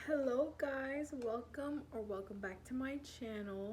Hello guys, welcome back to my channel.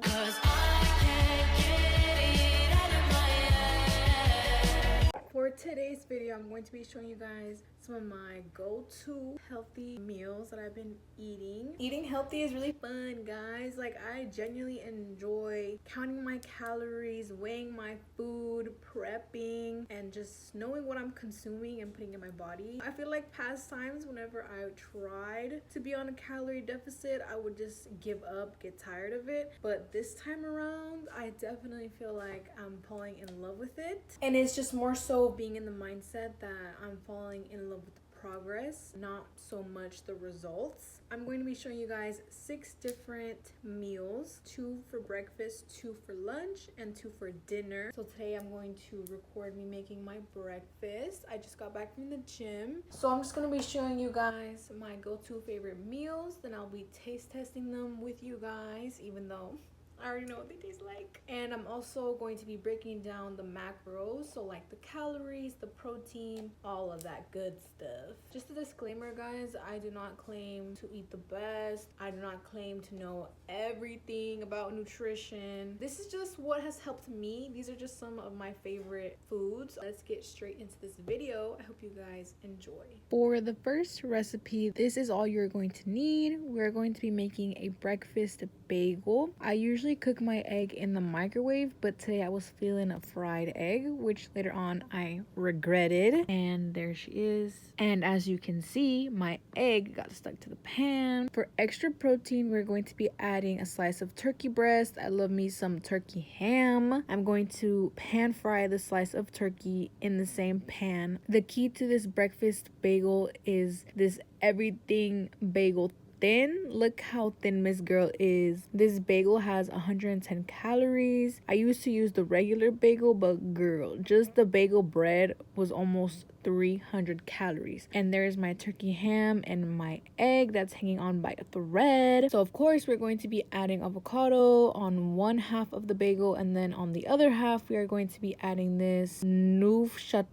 For today's video, I'm going to be showing you guys some of my go-to healthy meals that I've been eating. Eating healthy is really fun, guys. Like, I genuinely enjoy counting my calories, weighing my food, prepping, and just knowing what I'm consuming and putting in my body. I feel like past times whenever I tried to be on a calorie deficit, I would just give up, get tired of it. But this time around, I definitely feel like I'm falling in love with it. And it's just more so being in the mindset that I'm falling in love with the progress, not so much the results. I'm going to be showing you guys 6 different meals, 2 for breakfast, 2 for lunch, and 2 for dinner. So today I'm going to record me making my breakfast. I just got back from the gym. So I'm just going to be showing you guys my go-to favorite meals. Then I'll be taste testing them with you guys, even though I already know what they taste like. And I'm also going to be breaking down the macros, so like the calories, the protein, all of that good stuff. Just a disclaimer, guys, I do not claim to eat the best. I do not claim to know everything about nutrition. This is just what has helped me. These are just some of my favorite foods. Let's get straight into this video. I hope you guys enjoy. For the first recipe, this is all you're going to need. We're going to be making a breakfast bagel. I usually cook my egg in the microwave, but today I was feeling a fried egg, which later on I regretted. And there she is. And as you can see, my egg got stuck to the pan. For extra protein, we're going to be adding a slice of turkey breast. I love me some turkey ham. I'm going to pan fry the slice of turkey in the same pan. The key to this breakfast bagel is this everything bagel thin. Look how thin Miss Girl is. This bagel has 110 calories. I used to use the regular bagel, but girl, just the bagel bread was almost 300 calories. And there's my turkey ham and my egg that's hanging on by a thread. So of course we're going to be adding avocado on one half of the bagel, and then on the other half we are going to be adding this Neufchâtel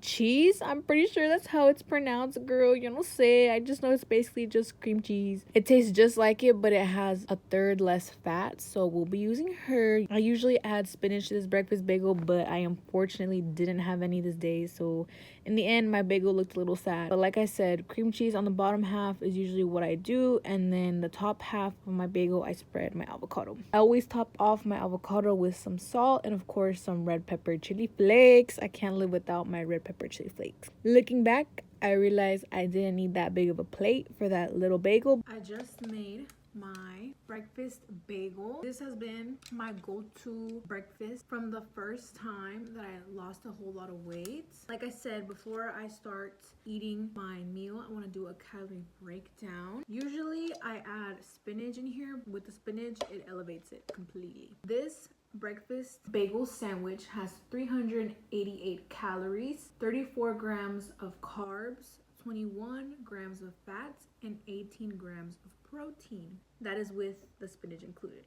cheese. I'm pretty sure that's how it's pronounced, girl. You don't say. I just know it's basically just cream cheese. It tastes just like it, but it has a third less fat, so we'll be using her. I usually add spinach to this breakfast bagel, but I unfortunately didn't have any this day, so in the end my bagel looked a little sad. But like I said, cream cheese on the bottom half is usually what I do, and then the top half of my bagel I spread my avocado. I always top off my avocado with some salt and of course some red pepper chili flakes. I can't live without my red pepper chili flakes. Looking back, I realized I didn't need that big of a plate for that little bagel. I just made my breakfast bagel. This has been my go-to breakfast from the first time that I lost a whole lot of weight. Like I said, before I start eating my meal, I want to do a calorie breakdown. Usually I add spinach in here. With the spinach, it elevates it completely. This breakfast bagel sandwich has 388 calories, 34 grams of carbs, 21 grams of fats, and 18 grams of protein. That is with the spinach included.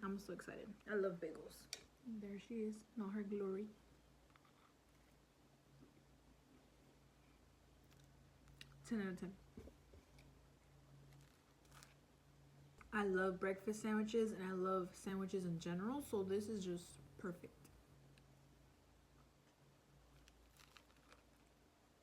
I'm so excited. I love bagels. There she is, not her glory. 10 out of 10. I love breakfast sandwiches and I love sandwiches in general, so this is just perfect.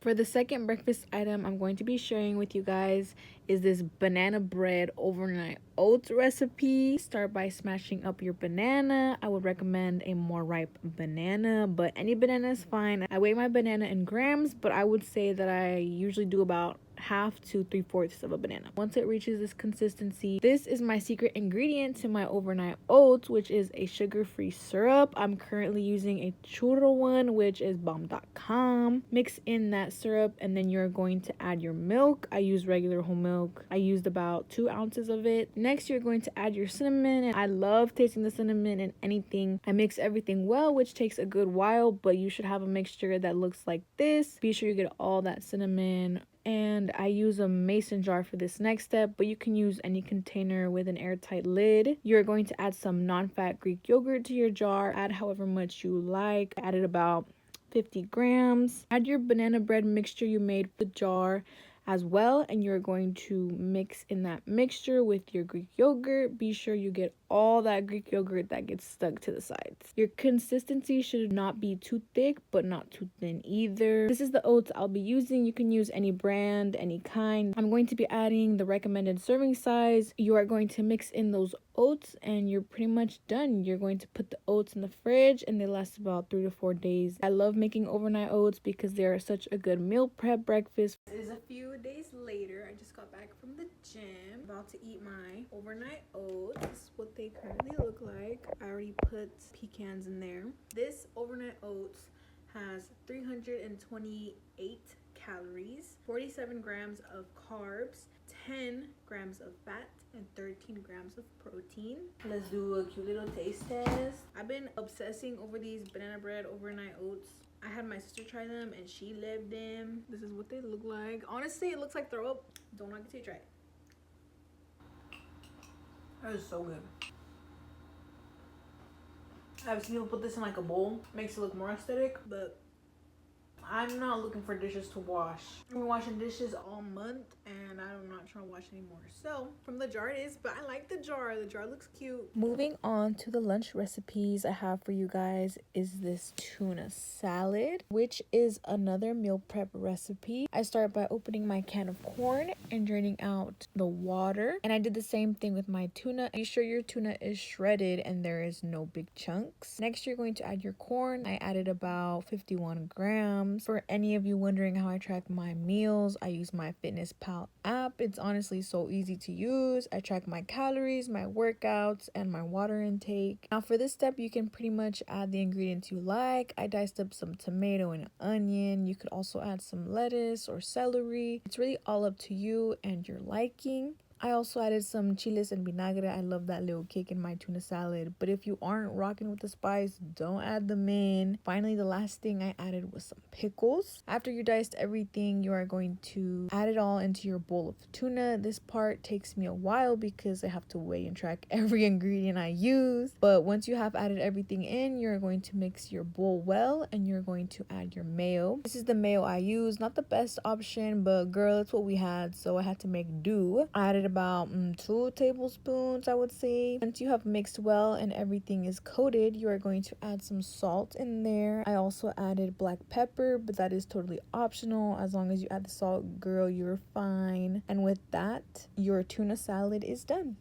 For the second breakfast item I'm going to be sharing with you guys is this banana bread overnight oats recipe. Start by smashing up your banana. I would recommend a more ripe banana, but any banana is fine. I weigh my banana in grams, but I would say that I usually do about half to 3/4 of a banana. Once it reaches this consistency, this is my secret ingredient to my overnight oats, which is a sugar-free syrup. I'm currently using a churro one, which is bomb.com. Mix in that syrup and then you're going to add your milk. I use regular whole milk. I used about 2 ounces of it. Next, you're going to add your cinnamon, and I love tasting the cinnamon in anything. I mix everything well, which takes a good while, but you should have a mixture that looks like this. Be sure you get all that cinnamon. And I use a mason jar for this next step, but you can use any container with an airtight lid. You're going to add some non-fat Greek yogurt to your jar. Add however much you like. I added about 50 grams. Add your banana bread mixture you made with the jar. as well, and you're going to mix in that mixture with your Greek yogurt. Be sure you get all that Greek yogurt that gets stuck to the sides. Your consistency should not be too thick but not too thin either. This is the oats I'll be using. You can use any brand, any kind. I'm going to be adding the recommended serving size. You are going to mix in those oats and you're pretty much done. You're going to put the oats in the fridge and they last about 3 to 4 days. I love making overnight oats because they are such a good meal prep breakfast. It is a few days later. I just got back from the gym, about to eat my overnight oats. This is what they currently look like. I already put pecans in there. This overnight oats has 328 calories, 47 grams of carbs, 10 grams of fat, and 13 grams of protein. Let's do a cute little taste test. I've been obsessing over these banana bread overnight oats. I had my sister try them and she loved them. This is what they look like. Honestly, it looks like throw up. Don't knock it till you try it. That is so good. I've seen people put this in like a bowl. Makes it look more aesthetic, but I'm not looking for dishes to wash. I've been washing dishes all month and I'm not trying to wash anymore. So from the jar it is, but I like the jar. The jar looks cute. Moving on to the lunch recipes I have for you guys is this tuna salad, which is another meal prep recipe. I start by opening my can of corn and draining out the water. And I did the same thing with my tuna. Be sure your tuna is shredded and there is no big chunks. Next, you're going to add your corn. I added about 51 grams. For any of you wondering how I track my meals, I use my MyFitnessPal app. It's honestly so easy to use. I track my calories, my workouts, and my water intake. Now for this step, you can pretty much add the ingredients you like. I diced up some tomato and onion. You could also add some lettuce or celery. It's really all up to you and your liking. I also added some chiles and vinagre. I love that little kick in my tuna salad. But if you aren't rocking with the spice, don't add them in. Finally, the last thing I added was some pickles. After you diced everything, you are going to add it all into your bowl of tuna. This part takes me a while because I have to weigh and track every ingredient I use. But once you have added everything in, you're going to mix your bowl well and you're going to add your mayo. This is the mayo I use. Not the best option, but girl, it's what we had, so I had to make do. I added about 2 tablespoons, I would say. Once you have mixed well and everything is coated, you are going to add some salt in there. I also added black pepper, but that is totally optional. As long as you add the salt, girl, you're fine. And with that, your tuna salad is done.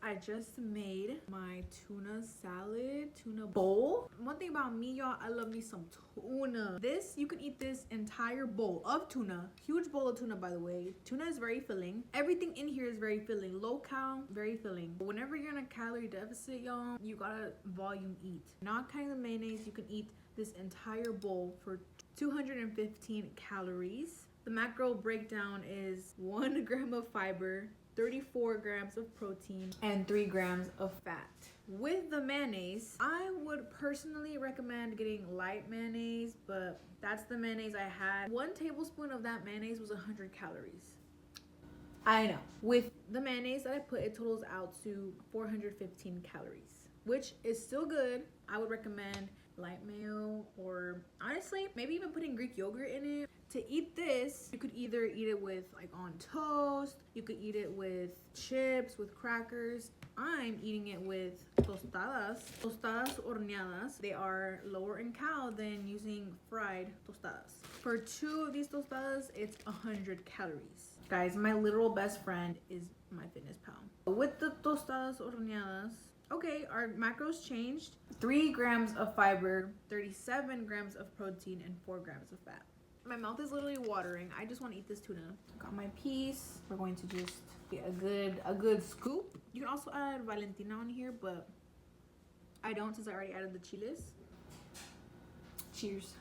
I just made my tuna salad, tuna bowl. One thing about me, y'all, I love me some tuna. You can eat this entire bowl of tuna. Huge bowl of tuna, by the way. Tuna is very filling. Everything in here is very filling. Low cal, very filling. But whenever you're in a calorie deficit, y'all, you gotta volume eat. Not counting the mayonnaise, you can eat this entire bowl for 215 calories. The macro breakdown is 1 gram of fiber, 34 grams of protein, and 3 grams of fat. With the mayonnaise, I would personally recommend getting light mayonnaise, but that's the mayonnaise I had. 1 tablespoon of that mayonnaise was 100 calories. I know. With the mayonnaise that I put, it totals out to 415 calories, which is still good. I would recommend light mayo, or honestly, maybe even putting Greek yogurt in it. To eat this, you could either eat it with like on toast, you could eat it with chips, with crackers. I'm eating it with tostadas horneadas. They are lower in cal than using fried tostadas. For 2 of these tostadas, it's 100 calories. Guys, my literal best friend is MyFitnessPal. With the tostadas horneadas, okay, our macros changed. 3 grams of fiber, 37 grams of protein, and 4 grams of fat. My mouth is literally watering. I just want to eat this tuna. Got my piece. We're going to just get a good scoop. You can also add Valentina on here, but I don't since I already added the chiles. Cheers.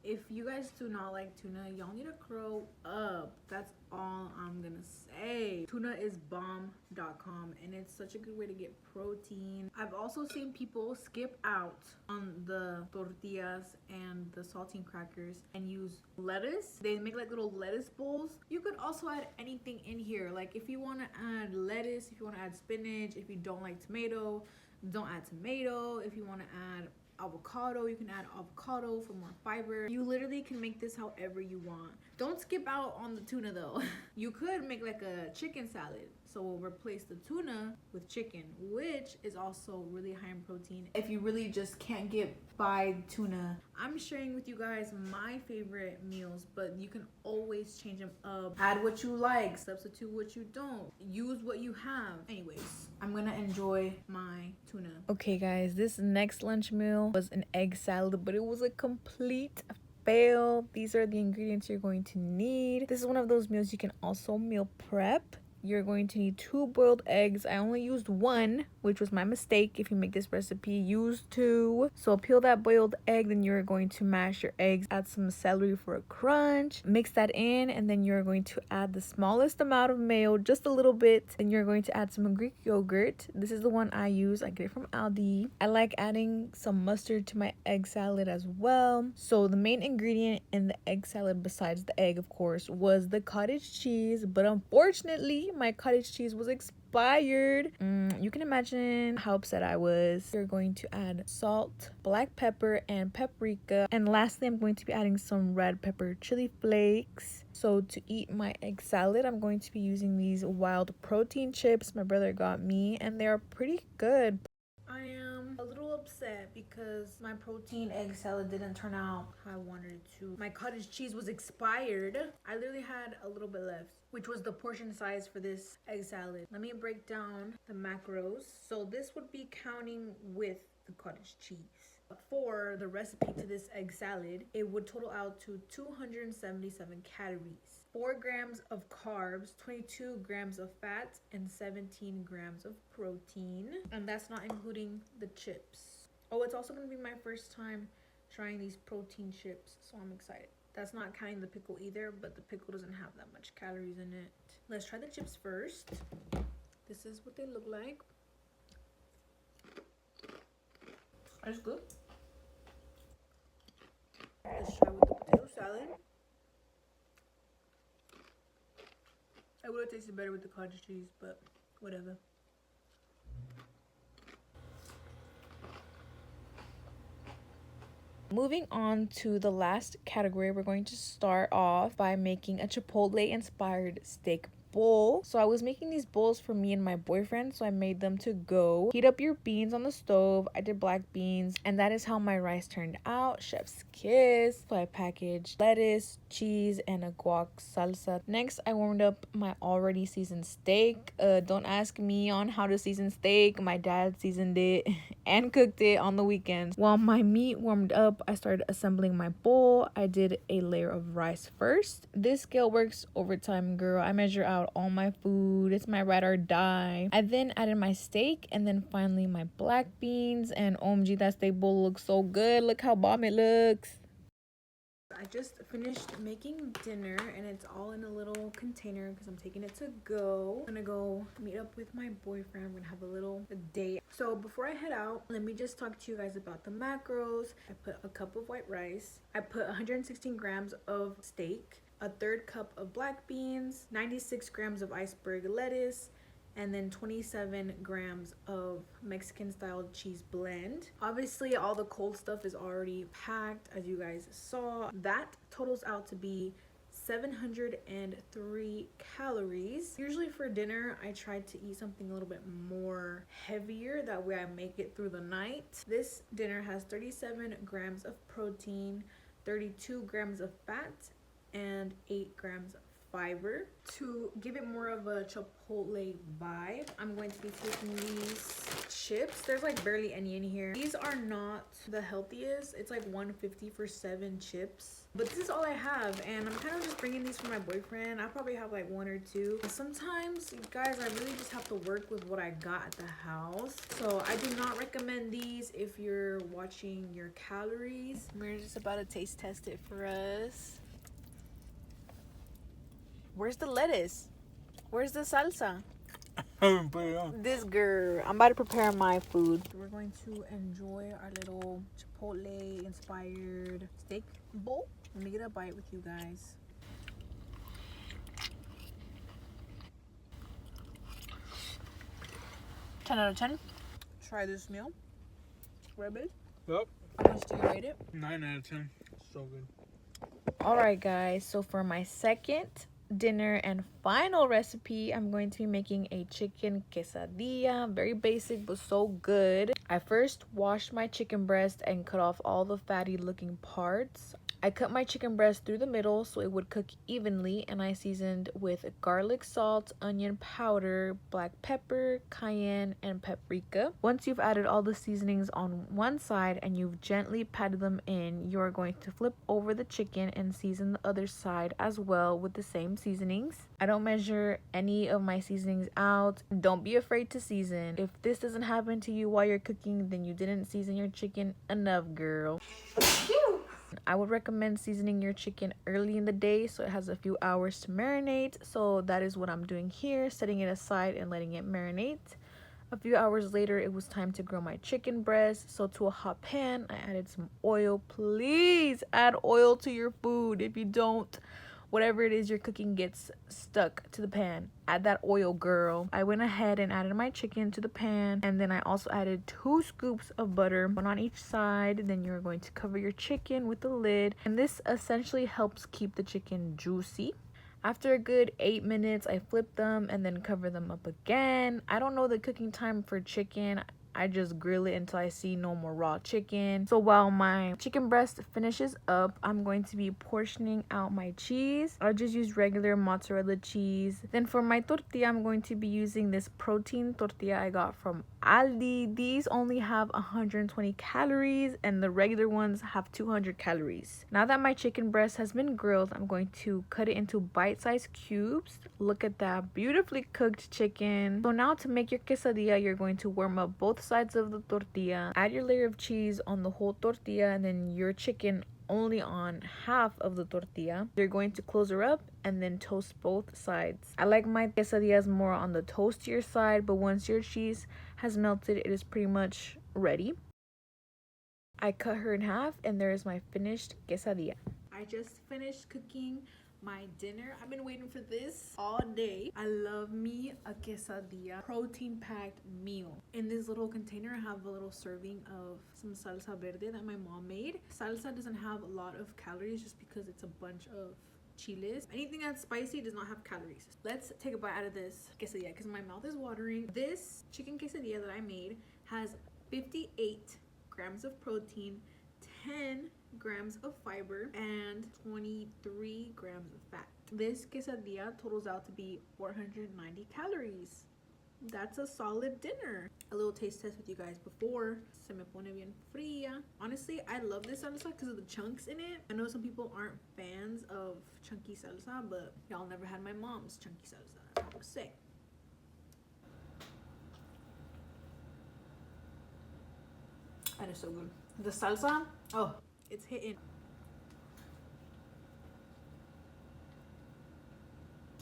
If you guys do not like tuna, y'all need to grow up. That's all I'm gonna say. Tuna is bomb.com and it's such a good way to get protein. I've also seen people skip out on the tortillas and the saltine crackers and use lettuce. They make like little lettuce bowls. You could also add anything in here. Like if you want to add lettuce, if you want to add spinach, if you don't like tomato, Don't add tomato. If you want to add avocado, you can add avocado for more fiber. You literally can make this however you want. Don't skip out on the tuna though. You could make like a chicken salad, so we'll replace the tuna with chicken, which is also really high in protein if you really just can't get by tuna. I'm sharing with you guys my favorite meals, but you can always change them up. Add what you like, substitute what you don't, use what you have. Anyways, I'm gonna enjoy my tuna. Okay guys, this next lunch meal was an egg salad, but it was a complete fail. These are the ingredients you're going to need. This is one of those meals you can also meal prep. You're going to need 2 boiled eggs. I only used 1, which was my mistake. If you make this recipe, use 2. So peel that boiled egg, then you're going to mash your eggs, add some celery for a crunch, mix that in, and then you're going to add the smallest amount of mayo, just a little bit. Then you're going to add some Greek yogurt. This is the one I use. I get it from Aldi. I like adding some mustard to my egg salad as well. So the main ingredient in the egg salad, besides the egg of course, was the cottage cheese, but unfortunately my cottage cheese was expired. You can imagine how upset I was. You're going to add salt, black pepper, and paprika. And lastly, I'm going to be adding some red pepper chili flakes. So to eat my egg salad, I'm going to be using these wild protein chips my brother got me, and they're pretty good. I am a little upset because my protein egg salad didn't turn out how I wanted it to. My cottage cheese was expired. I literally had a little bit left, which was the portion size for this egg salad. Let me break down the macros. So this would be counting with the cottage cheese. For the recipe to this egg salad, it would total out to 277 calories, 4 grams of carbs, 22 grams of fat, and 17 grams of protein. And that's not including the chips. Oh, it's also going to be my first time trying these protein chips, so I'm excited. That's not counting the pickle either, but the pickle doesn't have that much calories in it. Let's try the chips first. This is what they look like. It's good. Let's try with the potato salad. I would have tasted better with the cottage cheese, but whatever. Moving on to the last category, we're going to start off by making a Chipotle inspired steak bowl. So I was making these bowls for me and my boyfriend, so I made them to go. Heat up your beans on the stove. I did black beans, and that is how my rice turned out. Chef's kiss. So I packaged lettuce, cheese, and a guac salsa. Next, I warmed up my already seasoned steak. Don't ask me on how to season steak. My dad seasoned it and cooked it on the weekends. While my meat warmed up, I started assembling my bowl. I did a layer of rice first. This scale works overtime, girl. I measure out all my food. It's my ride or die. I then added my steak, and then finally my black beans. And OMG, that steak bowl looks so good. Look how bomb it looks. I just finished making dinner, and it's all in a little container because I'm taking it to go. I'm gonna go meet up with my boyfriend. We're gonna have a little date. So before I head out, let me just talk to you guys about the macros. I put a cup of white rice. I put 116 grams of steak, a 1/3 cup of black beans, 96 grams of iceberg lettuce, and then 27 grams of Mexican style cheese blend. Obviously all the cold stuff is already packed, as you guys saw. That totals out to be 703 calories. Usually for dinner I try to eat something a little bit more heavier, that way I make it through the night. This dinner has 37 grams of protein, 32 grams of fat, and 8 grams of fiber. To give it more of a Chipotle vibe, I'm going to be taking these chips. There's like barely any in here. These are not the healthiest. It's like $1.50 for 7 chips, but this is all I have, and I'm kind of just bringing these for my boyfriend. I probably have like 1 or 2. Sometimes, guys, I really just have to work with what I got at the house, so I do not recommend these if you're watching your calories. We're just about to taste test it for us. Where's the lettuce? Where's the salsa? Put it on. This girl. I'm about to prepare my food. We're going to enjoy our little Chipotle inspired steak bowl. Let me get a bite with you guys. 10 out of 10. try this meal. Rabbit. Yep. How much do you rate it? 9 out of 10. So good. Alright guys, so for my second dinner and final recipe, I'm going to be making a chicken quesadilla. Very basic but so good. I first washed my chicken breast and cut off all the fatty looking parts. I cut my chicken breast through the middle so it would cook evenly, and I seasoned with garlic, salt, onion powder, black pepper, cayenne, and paprika. Once you've added all the seasonings on one side and you've gently patted them in, you are going to flip over the chicken and season the other side as well with the same seasonings. I don't measure any of my seasonings out. Don't be afraid to season. If this doesn't happen to you while you're cooking, then you didn't season your chicken enough, girl. I would recommend seasoning your chicken early in the day so it has a few hours to marinate. So that is what I'm doing here, setting it aside and letting it marinate. A few hours later, it was time to grill my chicken breast. So to a hot pan, I added some oil. Please add oil to your food. If you don't, whatever it is you're cooking gets stuck to the pan. Add that oil, girl. I went ahead and added my chicken to the pan, and then I also added 2 scoops of butter, one on each side. Then you're going to cover your chicken with the lid, and this essentially helps keep the chicken juicy. After a good 8 minutes, I flip them and then cover them up again. I don't know the cooking time for chicken. I just grill it until I see no more raw chicken. So while my chicken breast finishes up, I'm going to be portioning out my cheese. I'll just use regular mozzarella cheese. Then for my tortilla, I'm going to be using this protein tortilla I got from Aldi. These only have 120 calories and the regular ones have 200 calories. Now that my chicken breast has been grilled, I'm going to cut it into bite-sized cubes. Look at that beautifully cooked chicken. So now to make your quesadilla, you're going to warm up both sides of the tortilla. Add your layer of cheese on the whole tortilla and then your chicken only on half of the tortilla. You're going to close her up and then toast both sides. I like my quesadillas more on the toastier side, but once your cheese has melted, it is pretty much ready. I cut her in half and there is my finished quesadilla. I just finished cooking my dinner. I've been waiting for this all day. I love me a quesadilla, protein packed meal. In this little container, I have a little serving of some salsa verde that my mom made. Salsa doesn't have a lot of calories just because it's a bunch of chiles. Anything that's spicy does not have calories. Let's take a bite out of this quesadilla because my mouth is watering. This chicken quesadilla that I made has 58 grams of protein, 10 grams of fiber, and 23 grams of fat. This quesadilla totals out to be 490 calories. That's a solid dinner. A little taste test with you guys before. Se me pone bien fría. Honestly, I love this salsa because of the chunks in it. I know some people aren't fans of chunky salsa, but y'all never had my mom's chunky salsa. That's all I'm gonna say. That is so good. The salsa, oh, it's hitting.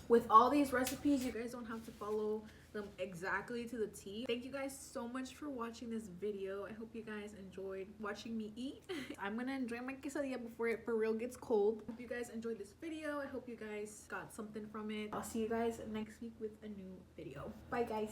With all these recipes, you guys don't have to follow them exactly to the T. Thank you guys so much for watching this video. I hope you guys enjoyed watching me eat. I'm gonna enjoy my quesadilla before it for real gets cold. Hope you guys enjoyed this video. I hope you guys got something from it. I'll see you guys next week with a new video. Bye guys.